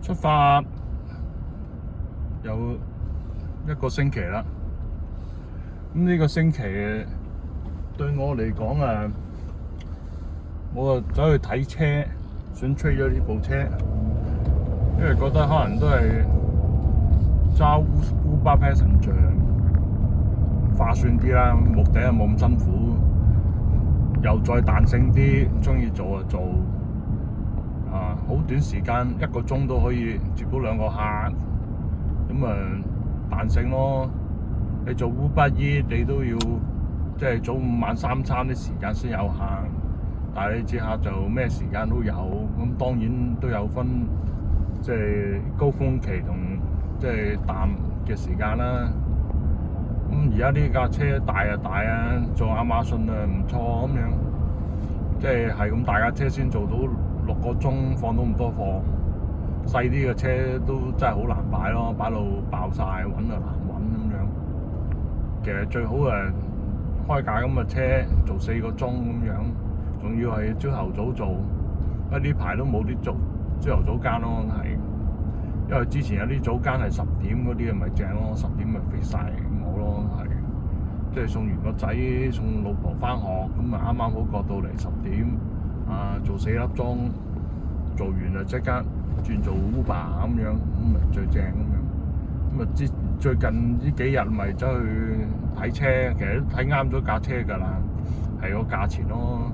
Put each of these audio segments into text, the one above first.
出發有一個星期啦，咁呢個星期對我嚟講我走去睇車，想 trade 咗呢部車，因為覺得可能都係揸 Uber Passenger 划算啲啦，目的又冇咁辛苦，又再彈性啲，鍾意做就做。好短時間1個鐘都可以接到2個客，咁彈性咯。你做 Uber Eats 你都要即係早午晚3餐啲時間先有客，但係你接客就咩時間都有，咁當然都有分即係高峰期同即係淡嘅時間啦。咁而家呢架車大啊，做亞馬遜唔錯咁樣，即係咁大架車先做到6個鐘放到咁多貨，細啲嘅車都真係好難擺咯，擺到爆晒，揾就難揾咁樣。其實最好開架咁嘅車做4個鐘咁樣，仲要係朝頭早做，因為呢排都冇啲朝頭早間咯，係因為之前有啲早間係10點嗰啲咪正咯，10點咪飛晒我咯，即係送完個仔送老婆返學，咁啱啱好過到嚟10點。做4粒鐘，做完就即刻轉做 Uber 咁樣，咁咪最正咁樣。咁最近呢幾日咪走去睇車，其實都睇啱咗架車㗎啦，係個價錢咯。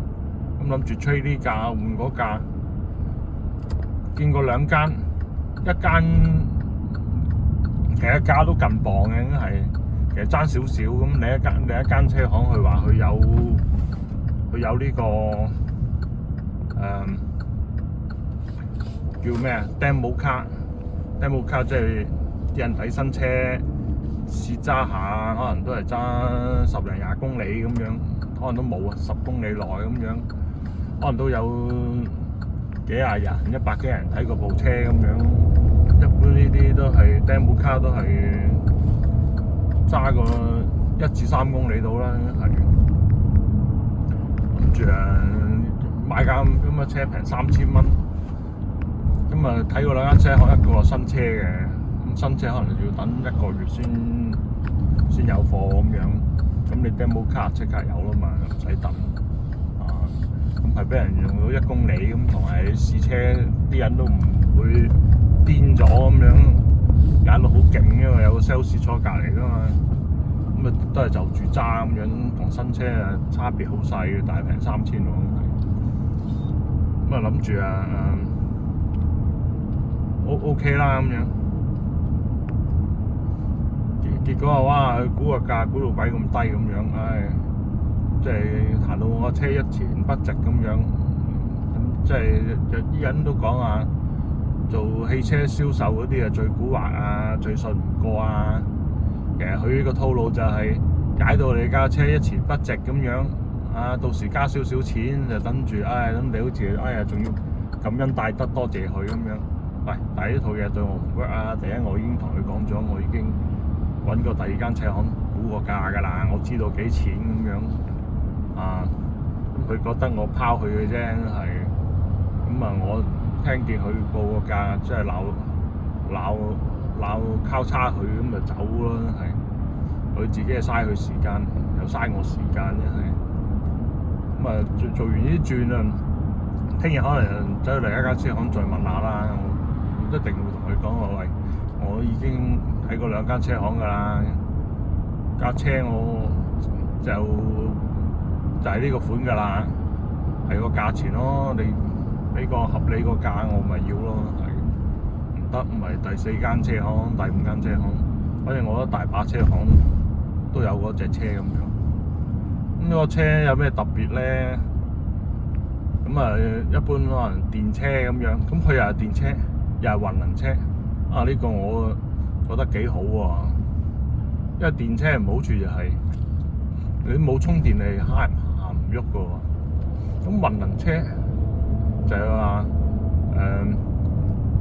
咁諗住吹呢架換嗰架，見過2間，一間其實價都近磅嘅，應該係其實爭少少咁。另一間車行佢話佢有呢個。叫咩啊 ？demo car 即係啲人睇新車試揸下，可能都係揸10零20公里咁樣，可能都冇10公里內咁樣，可能都有幾廿人、100幾人睇過部車咁樣。一般呢啲都係 demo car 都係揸個1至3公里到啦，係諗住買架咁嘅車平3000蚊，咁睇過2間車行，一個新車嘅，咁新車可能要等1個月先有貨咁樣，咁你 demo car 即刻有啦嘛，唔使等。咁係俾人用到1公里咁，同埋試車啲人都唔會癲咗咁樣，揀到好勁，因為有個 sales 坐隔離噶嘛，咁都係就住揸咁樣，同新車差別好細嘅，但係平3000喎。咁諗住OK 啦咁樣，結果哇佢估個價估到鬼咁低咁樣，即係彈到我車一錢不值咁樣，即係有啲人都講做汽車銷售嗰啲最蠱惑最信唔過其實佢呢個套路就係解到你架車一錢不值咁樣。到時加少少錢就等住，咁你好似仲要感恩戴德多謝佢咁樣。喂，但係呢套嘢對我唔 work 第一我已經同佢講咗，我已經揾過第2間車行估個價㗎啦，我知道幾錢咁樣。咁佢覺得我拋佢嘅啫，係。咁我聽見佢報個價，即係鬧交叉佢，咁就走咯，係。佢自己係嘥佢時間，又嘥我時間啫，係。做完呢啲轉聽日可能走去另一間車行再問下啦。我一定會同佢講話，喂，我已經睇過2間車行㗎啦，架車我就係呢個款㗎啦，係個價錢咯，你俾個合理個價我咪要咯，係。唔得咪第4間車行、第5間車行，反正我覺得大把車行都有嗰隻車咁樣。咁呢個車有咩特別咧？咁一般可能電車咁樣，咁佢又係電車，又係混能車。呢個我覺得幾好喎，因為電車唔好處就係你冇充電你行唔喐㗎喎。咁混能車就係話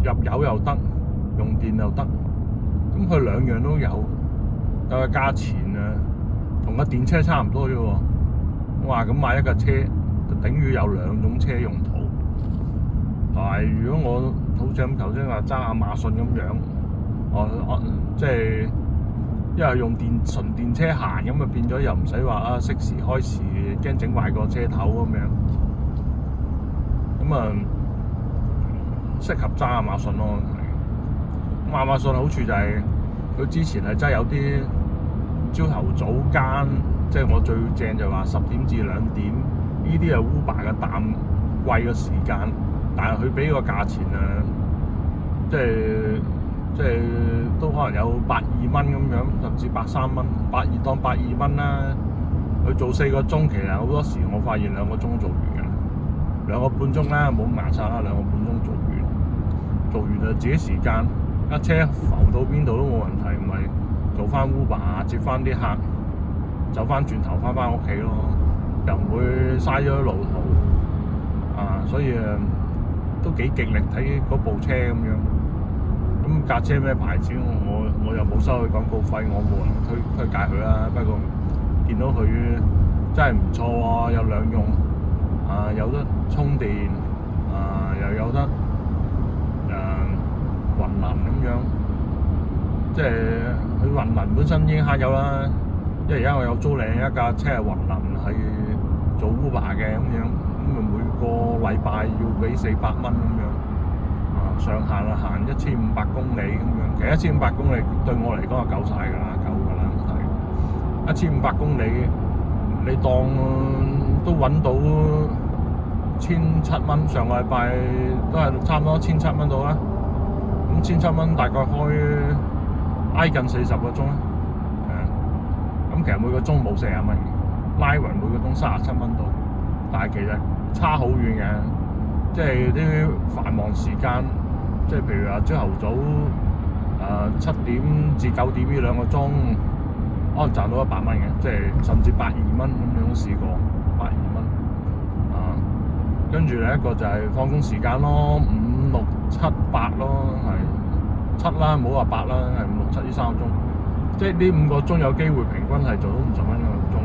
入油又得，用電又得，咁佢2樣都有，但係價錢同個電車差唔多啫喎。哇！咁買一架車就等於有2種車用途，但係如果我好似咁頭先話揸亞馬遜咁樣，即係因為用純電車行咁啊，變咗又唔使話啊熄時開時，驚整壞個車頭咁樣。咁啊，適合揸亞馬遜咯。咁亞馬遜好處就係佢之前係真係有啲朝頭早間，即係我最正就話10點至2點，呢啲係 Uber 嘅淡季嘅時間，但係佢俾個價錢啊，即係都可能有82蚊咁樣，甚至83蚊，當82蚊啦。佢做4個鐘，其實好多時我發現2個鐘做完嘅，2個半鐘啦，冇咁牙刷啦，2個半鐘做完，做完就自己時間，架車浮到邊度都冇問題，咪做翻 Uber 接翻啲客，走翻轉頭翻屋企咯，又唔會嘥咗路途啊，所以都幾極力睇嗰部車咁樣。咁架車咩牌子？我又冇收佢廣告費，我冇人推介佢啦。不過見到佢真係唔錯喎，有兩用啊，有得充電啊，又有得雲能咁樣。即係佢雲能本身已經慳油啦，因為而家我有租另一架車係雲能係做 Uber 嘅咁樣，咁啊每個禮拜要俾400蚊咁樣。上限啊，行1500公里咁樣，其實1500公里對我嚟講係夠晒㗎啦，夠㗎啦，係1500公里，你當都揾到1700蚊，上個禮拜都係差唔多1700蚊到啦。咁1700蚊大概開挨近40個鐘啦，咁其實每個鐘冇40蚊嘅，拉勻每個鐘37蚊到，但係其實差好遠嘅，即係啲繁忙時間。即係譬如話朝頭早7點至9點呢2個鐘，可能賺到100蚊嘅，即係甚至82蚊咁樣都試過82蚊。跟住另一個就係放工時間咯，5、6、7、8咯，係7啦，唔好話8啦，係5、6、7呢3個鐘。即係呢5個鐘有機會平均係做到50蚊一個鐘，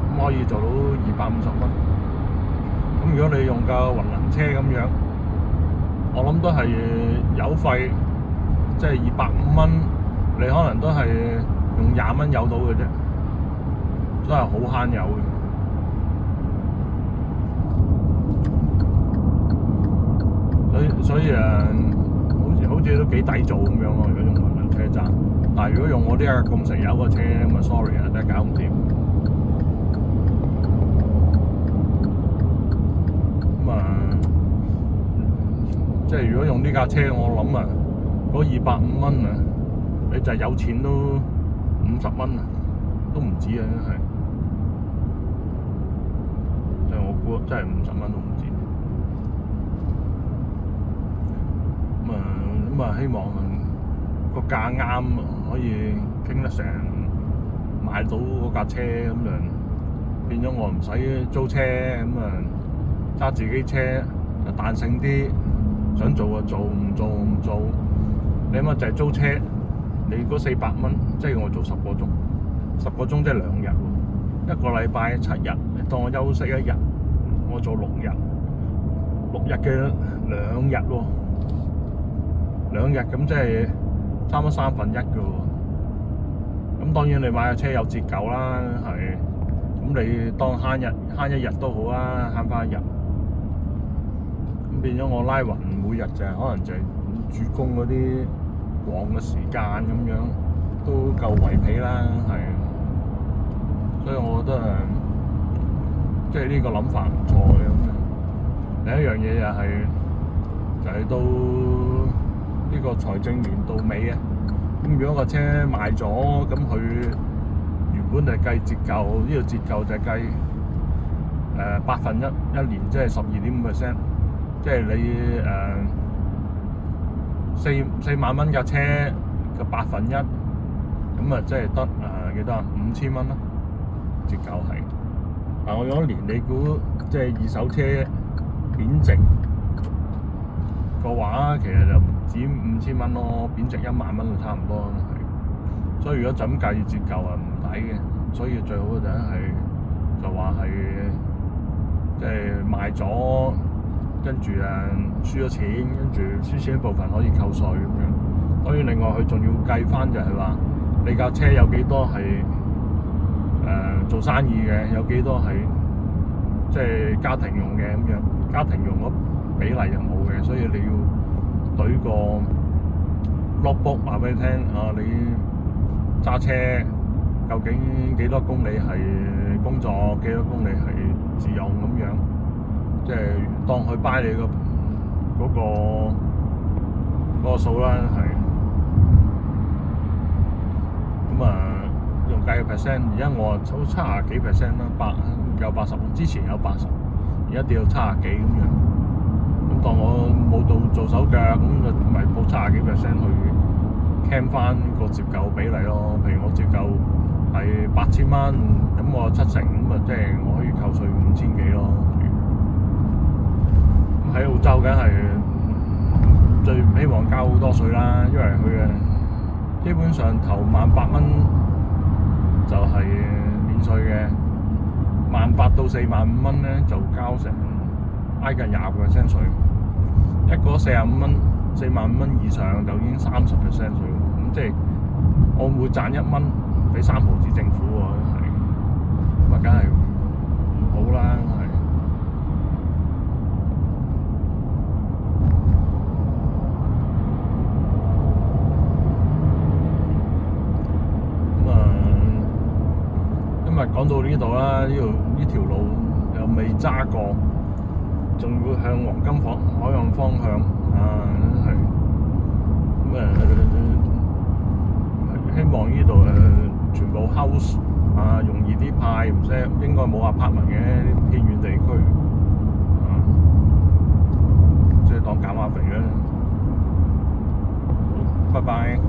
咁可以做到250蚊。咁如果你用架雲能車咁樣，我諗都係油費，即係250蚊，你可能都係用20蚊油到嘅啫，真係好慳油嘅。所以好似都幾抵做咁樣咯。如果用雲能車站，但係如果用我呢架咁食油嘅車，咁啊 sorry 啊，真係搞唔掂。即係如果用呢架車，我諗啊，嗰250蚊啊，你就係有錢都50蚊啊，都唔止啊，真係。即係我估真係50蚊都唔止。咁啊，希望個價啱，可以傾得成，買到嗰架車咁樣，變咗我唔使租車咁啊，揸自己車就彈性啲。想做就做，唔做唔做。你諗下就係租車，你嗰400蚊，即係我做10個鐘，10個鐘即係2日喎。一個禮拜7日，你當我休息1日，我做6日，6日嘅2日喎，2日咁即係差唔多1/3嘅喎。咁當然你買架車有折舊啦，係。咁你當慳1日都好啦，慳翻1日。咁變咗我拉勻每日就係可能就係主攻嗰啲旺嘅時間咁樣，都夠維皮啦，係。所以我覺得即係呢個諗法唔錯嘅咁樣。另一樣嘢就係到呢個財政年度尾啊。咁如果個車賣咗，咁佢原本就係計折舊，呢個折舊就係計1/8一年，即係12.5%。即係你4萬蚊架車嘅1/8，咁啊即係得幾多啊？5000蚊咯，折舊係。但我用一年，你估即係二手車貶值嘅話，其實就唔止5000蚊咯，貶值1萬蚊就差唔多係。所以如果就咁計折舊係唔抵嘅，所以最好就話係即係賣咗。跟住輸咗錢，跟住輸錢部分可以扣稅咁樣。當然另外佢仲要計翻就係話你架車有幾多係做生意嘅，有幾多係即係家庭用嘅咁樣。家庭用嗰比例就冇嘅，所以你要對個 logbook 話俾你聽啊，你揸車究竟幾多公里係工作，幾多公里係自用咁樣，即係當佢 buy 你嗰個數啦，係咁用計個 percent， 而家我抽70幾 percent 啦，有80，之前有80，而家跌到70幾咁樣。咁當我冇到做手腳，咁就咪報70幾 percent 去 claim 翻個折舊比例咯。譬如我折舊係8000蚊，咁我70%，咁即係我可以扣稅5000幾咯。喺澳洲梗係最唔希望交好多稅啦，因為佢基本上頭18,000蚊就係免稅嘅，18,000到45,000蚊咧就交成挨近20% 稅，一個45蚊、45,000蚊以上就已經30% 稅，咁即係我每賺1蚊俾3毫子政府喎，咁梗係唔好啦，係。今日講到呢度啦，呢條路又未揸過，仲要向黃金海岸方向係咁希望呢度全部 house 容易啲派，唔使應該冇apartment嘅偏遠地區即係當減下肥啦。好，拜拜。